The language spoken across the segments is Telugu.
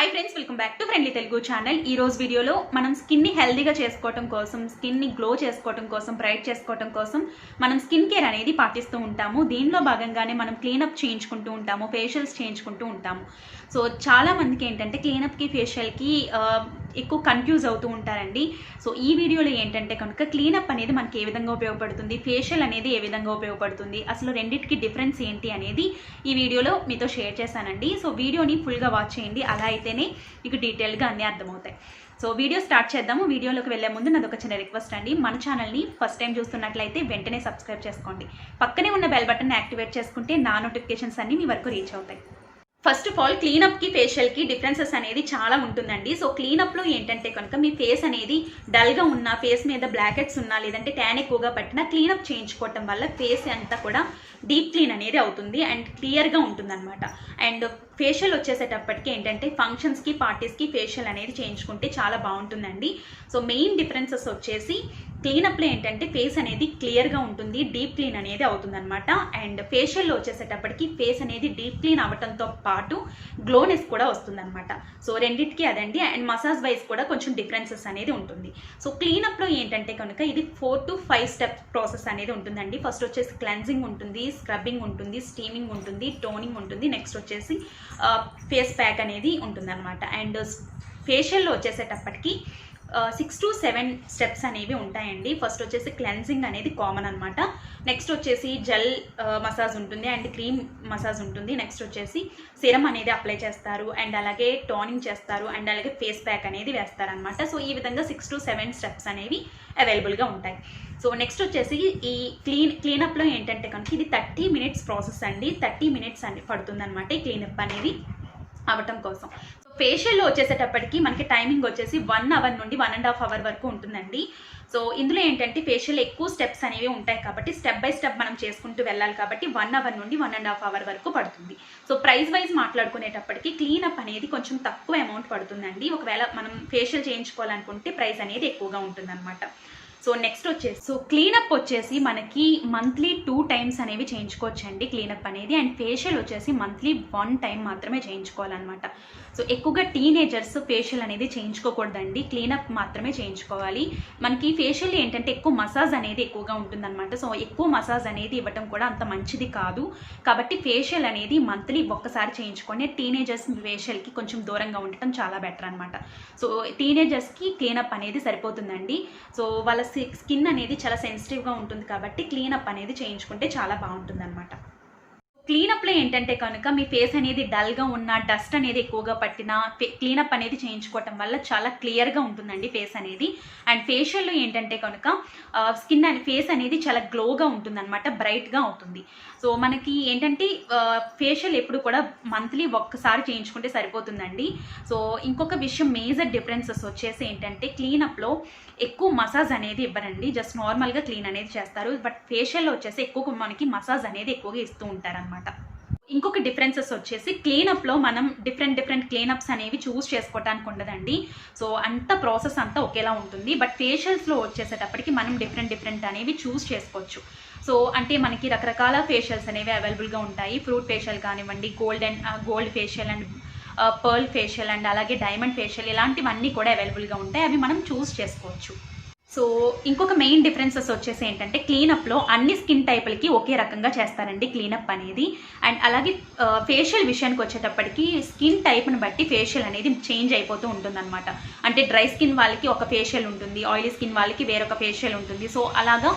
Hi friends, welcome back to friendly Telugu channel. ఈ రోజు వీడియోలో మనం స్కిన్ని హెల్దీగా చేసుకోవడం కోసం, స్కిన్ని గ్లో చేసుకోవడం కోసం, బ్రైట్ చేసుకోవడం కోసం మనం స్కిన్ కేర్ అనేది పాటిస్తూ ఉంటాము. దీనిలో భాగంగానే మనం క్లీనప్ చేయించుకుంటూ ఉంటాము, ఫేషియల్స్ చేయించుకుంటూ ఉంటాము. సో చాలా మందికి ఏంటంటే క్లీనప్కి ఫేషియల్కి ఎక్కువ కన్ఫ్యూజ్ అవుతూ ఉంటారండి. సో ఈ వీడియోలో ఏంటంటే కనుక క్లీనప్ అనేది మనకి ఏ విధంగా ఉపయోగపడుతుంది, ఫేషియల్ అనేది ఏ విధంగా ఉపయోగపడుతుంది, అసలు రెండింటికి డిఫరెన్స్ ఏంటి అనేది ఈ వీడియోలో మీతో షేర్ చేశానండి. సో వీడియోని ఫుల్గా వాచ్ చేయండి, అలా అయితేనే మీకు డీటెయిల్గా అన్నీ అర్థమవుతాయి. సో వీడియో స్టార్ట్ చేద్దాము. వీడియోలోకి వెళ్ళే ముందు నాది ఒక చిన్న రిక్వెస్ట్ అండి, మన ఛానల్ని ఫస్ట్ టైం చూస్తున్నట్లయితే వెంటనే సబ్స్క్రైబ్ చేసుకోండి. పక్కనే ఉన్న బెల్ బటన్ యాక్టివేట్ చేసుకుంటే నా నోటిఫికేషన్స్ అన్నీ మీ వరకు రీచ్ అవుతాయి. ఫస్ట్ ఆఫ్ ఆల్ క్లీనప్కి ఫేషియల్కి డిఫరెన్సెస్ అనేది చాలా ఉంటుందండి. సో క్లీనప్లో ఏంటంటే కనుక మీ ఫేస్ అనేది డల్గా ఉన్న, ఫేస్ మీద బ్లాక్ హెడ్స్ ఉన్నా, లేదంటే ట్యాన్ ఎక్కువగా పట్టినా క్లీనప్ చేయించుకోవటం వల్ల ఫేస్ అంతా కూడా డీప్ క్లీన్ అనేది అవుతుంది అండ్ క్లియర్గా ఉంటుందన్నమాట. అండ్ ఫేషియల్ వచ్చేసేటప్పటికి ఏంటంటే ఫంక్షన్స్కి, పార్టీస్కి ఫేషియల్ అనేది చేయించుకుంటే చాలా బాగుంటుందండి. సో మెయిన్ డిఫరెన్సెస్ వచ్చేసి క్లీనప్లో ఏంటంటే ఫేస్ అనేది క్లియర్గా ఉంటుంది, డీప్ క్లీన్ అనేది అవుతుందన్నమాట. అండ్ ఫేషియల్లో వచ్చేసేటప్పటికి ఫేస్ అనేది డీప్ క్లీన్ అవ్వడంతో పాటు గ్లోనెస్ కూడా వస్తుందన్నమాట. సో రెండింటికి అదండి. అండ్ మసాజ్ వైజ్ కూడా కొంచెం డిఫరెన్సెస్ అనేది ఉంటుంది. సో క్లీనప్లో ఏంటంటే కనుక ఇది 4 to 5 స్టెప్ ప్రాసెస్ అనేది ఉంటుందండి. ఫస్ట్ వచ్చేసి క్లెన్జింగ్ ఉంటుంది, స్క్రబ్బింగ్ ఉంటుంది, స్టీమింగ్ ఉంటుంది, టోనింగ్ ఉంటుంది, నెక్స్ట్ వచ్చేసి ఫేస్ ప్యాక్ అనేది ఉంటుందన్నమాట. అండ్ ఫేషియల్లో వచ్చేసేటప్పటికి 6 to 7 స్టెప్స్ అనేవి ఉంటాయండి. ఫస్ట్ వచ్చేసి క్లెన్జింగ్ అనేది కామన్ అనమాట. నెక్స్ట్ వచ్చేసి జెల్ మసాజ్ ఉంటుంది అండ్ క్రీమ్ మసాజ్ ఉంటుంది. నెక్స్ట్ వచ్చేసి సిరమ్ అనేది అప్లై చేస్తారు అండ్ అలాగే టోనింగ్ చేస్తారు అండ్ అలాగే ఫేస్ ప్యాక్ అనేది వేస్తారనమాట. సో ఈ విధంగా 6 to 7 స్టెప్స్ అనేవి అవైలబుల్గా ఉంటాయి. సో నెక్స్ట్ వచ్చేసి ఈ క్లీనప్లో ఏంటంటే కనుక ఇది 30 minutes ప్రాసెస్ అండి. 30 minutes అని పడుతుంది అనమాట ఈ క్లీనప్ అనేది అవ్వటం కోసం. సో ఫేషియల్లో వచ్చేసేటప్పటికి మనకి టైమింగ్ వచ్చేసి 1 hour నుండి 1.5 hour వరకు ఉంటుందండి. సో ఇందులో ఏంటంటే ఫేషియల్ ఎక్కువ స్టెప్స్ అనేవి ఉంటాయి కాబట్టి స్టెప్ బై స్టెప్ మనం చేసుకుంటూ వెళ్ళాలి కాబట్టి 1 hour నుండి 1.5 hour వరకు పడుతుంది. సో ప్రైస్ వైజ్ మాట్లాడుకునేటప్పటికి క్లీనప్ అనేది కొంచెం తక్కువ అమౌంట్ పడుతుందండి. ఒకవేళ మనం ఫేషియల్ చేయించుకోవాలనుకుంటే ప్రైస్ అనేది ఎక్కువగా ఉంటుందన్నమాట. సో నెక్స్ట్ వచ్చేసి క్లీనప్ వచ్చేసి మనకి మంత్లీ 2 times అనేవి చేయించుకోవచ్చండి క్లీనప్ అనేది. అండ్ ఫేషియల్ వచ్చేసి మంత్లీ 1 time మాత్రమే చేయించుకోవాలన్నమాట. సో ఎక్కువగా టీనేజర్స్ ఫేషియల్ అనేది చేయించుకోకూడదండి, క్లీనప్ మాత్రమే చేయించుకోవాలి. మనకి ఫేషియల్ ఏంటంటే ఎక్కువ మసాజ్ అనేది ఎక్కువగా ఉంటుందన్నమాట. సో ఎక్కువ మసాజ్ అనేది ఇవ్వటం కూడా అంత మంచిది కాదు కాబట్టి ఫేషియల్ అనేది మంత్లీ ఒక్కసారి చేయించుకొని టీనేజర్స్ ఫేషియల్కి కొంచెం దూరంగా ఉండటం చాలా బెటర్ అనమాట. సో టీనేజర్స్కి క్లీనప్ అనేది సరిపోతుందండి. సో వాళ్ళ స్కిన్ అనేది చాలా సెన్సిటివ్గా ఉంటుంది కాబట్టి క్లీనప్ అనేది చేయించుకుంటే చాలా బాగుంటుంది అనమాట. క్లీనప్లో ఏంటంటే కనుక మీ ఫేస్ అనేది డల్గా ఉన్న, డస్ట్ అనేది ఎక్కువగా పట్టిన క్లీనప్ అనేది చేయించుకోవటం వల్ల చాలా క్లియర్గా ఉంటుందండి ఫేస్ అనేది. అండ్ ఫేషియల్లో ఏంటంటే కనుక స్కిన్ అండ్ ఫేస్ అనేది చాలా గ్లోగా ఉంటుందన్నమాట, బ్రైట్గా అవుతుంది. సో మనకి ఏంటంటే ఫేషియల్ ఎప్పుడు కూడా మంత్లీ ఒక్కసారి చేయించుకుంటే సరిపోతుందండి. సో ఇంకొక విషయం, మేజర్ డిఫరెన్సెస్ వచ్చేసి ఏంటంటే క్లీనప్లో ఎక్కువ మసాజ్ అనేది ఇవ్వరండి, జస్ట్ నార్మల్గా క్లీన్ అనేది చేస్తారు. బట్ ఫేషియల్లో వచ్చేసి ఎక్కువ మనకి మసాజ్ అనేది ఎక్కువగా ఇస్తూ ఉంటారనమాట. ఇంకొక డిఫరెన్సెస్ వచ్చేసి క్లీనప్లో మనం డిఫరెంట్ క్లీనప్స్ అనేవి చూస్ చేసుకోవడానికి ఉండదండి. సో అంత ప్రాసెస్ అంతా ఒకేలా ఉంటుంది. బట్ ఫేషియల్స్లో వచ్చేసేటప్పటికి మనం డిఫరెంట్ అనేవి చూస్ చేసుకోవచ్చు. సో అంటే మనకి రకరకాల ఫేషియల్స్ అనేవి అవైలబుల్గా ఉంటాయి. ఫ్రూట్ ఫేషియల్ కానివ్వండి, gold facial and pearl facial and అలాగే డైమండ్ ఫేషియల్, ఇలాంటివన్నీ కూడా అవైలబుల్గా ఉంటాయి. అవి మనం చూస్ చేసుకోవచ్చు. సో ఇంకొక మెయిన్ డిఫరెన్సెస్ వచ్చేసి ఏంటంటే క్లీనప్లో అన్ని స్కిన్ టైపులకి ఒకే రకంగా చేస్తారండి క్లీనప్ అనేది. అండ్ అలాగే ఫేషియల్ విషయానికి వచ్చేటప్పటికి స్కిన్ టైప్ని బట్టి ఫేషియల్ అనేది చేంజ్ అయిపోతూ ఉంటుందన్నమాట. అంటే డ్రై స్కిన్ వాళ్ళకి ఒక ఫేషియల్ ఉంటుంది, ఆయిలీ స్కిన్ వాళ్ళకి వేరొక ఫేషియల్ ఉంటుంది. సో అలాగా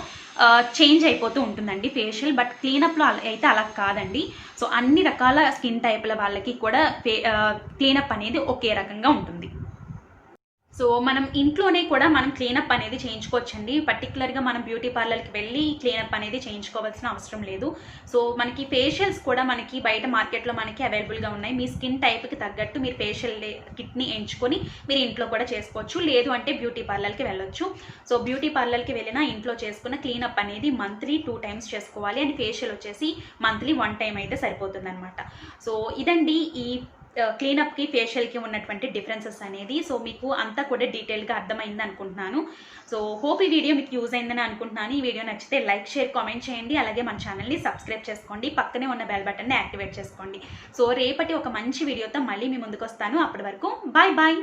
చేంజ్ అయిపోతూ ఉంటుందండి ఫేషియల్. బట్ క్లీనప్లో అయితే అలా కాదండి. సో అన్ని రకాల స్కిన్ టైపుల వాళ్ళకి కూడా క్లీనప్ అనేది ఒకే రకంగా ఉంటుంది. సో మనం ఇంట్లోనే కూడా మనం క్లీనప్ అనేది చేయించుకోవచ్చండి. పర్టికులర్గా మనం బ్యూటీ పార్లర్కి వెళ్ళి క్లీనప్ అనేది చేయించుకోవాల్సిన అవసరం లేదు. సో మనకి ఫేషియల్స్ కూడా మనకి బయట మార్కెట్లో మనకి అవైలబుల్గా ఉన్నాయి. మీ స్కిన్ టైప్కి తగ్గట్టు మీరు ఫేషియల్ కిట్ని ఎంచుకొని మీరు ఇంట్లో కూడా చేసుకోవచ్చు, లేదు అంటే బ్యూటీ పార్లర్కి వెళ్ళొచ్చు. సో బ్యూటీ పార్లర్కి వెళ్ళినా ఇంట్లో చేసుకున్న క్లీనప్ అనేది మంత్లీ 2 times చేసుకోవాలి. అండ్ ఫేషియల్ వచ్చేసి మంత్లీ 1 time అయితే సరిపోతుంది అనమాట. సో ఇదండి ఈ క్లీనప్కి ఫేషియల్కి ఉన్నటువంటి డిఫరెన్సెస్ అనేది. సో మీకు అంతా కూడా డీటెయిల్గా అర్థమైంది అనుకుంటున్నాను. సో హోప్ ఈ వీడియో మీకు యూజ్ అయిందని అనుకుంటున్నాను. ఈ వీడియో నచ్చితే లైక్, షేర్, కామెంట్ చేయండి. అలాగే మన ఛానల్ని సబ్స్క్రైబ్ చేసుకోండి. పక్కనే ఉన్న బెల్ బటన్ని యాక్టివేట్ చేసుకోండి. సో రేపటి ఒక మంచి వీడియోతో మళ్ళీ మీ ముందుకు వస్తాను. అప్పటి వరకు బాయ్ బాయ్.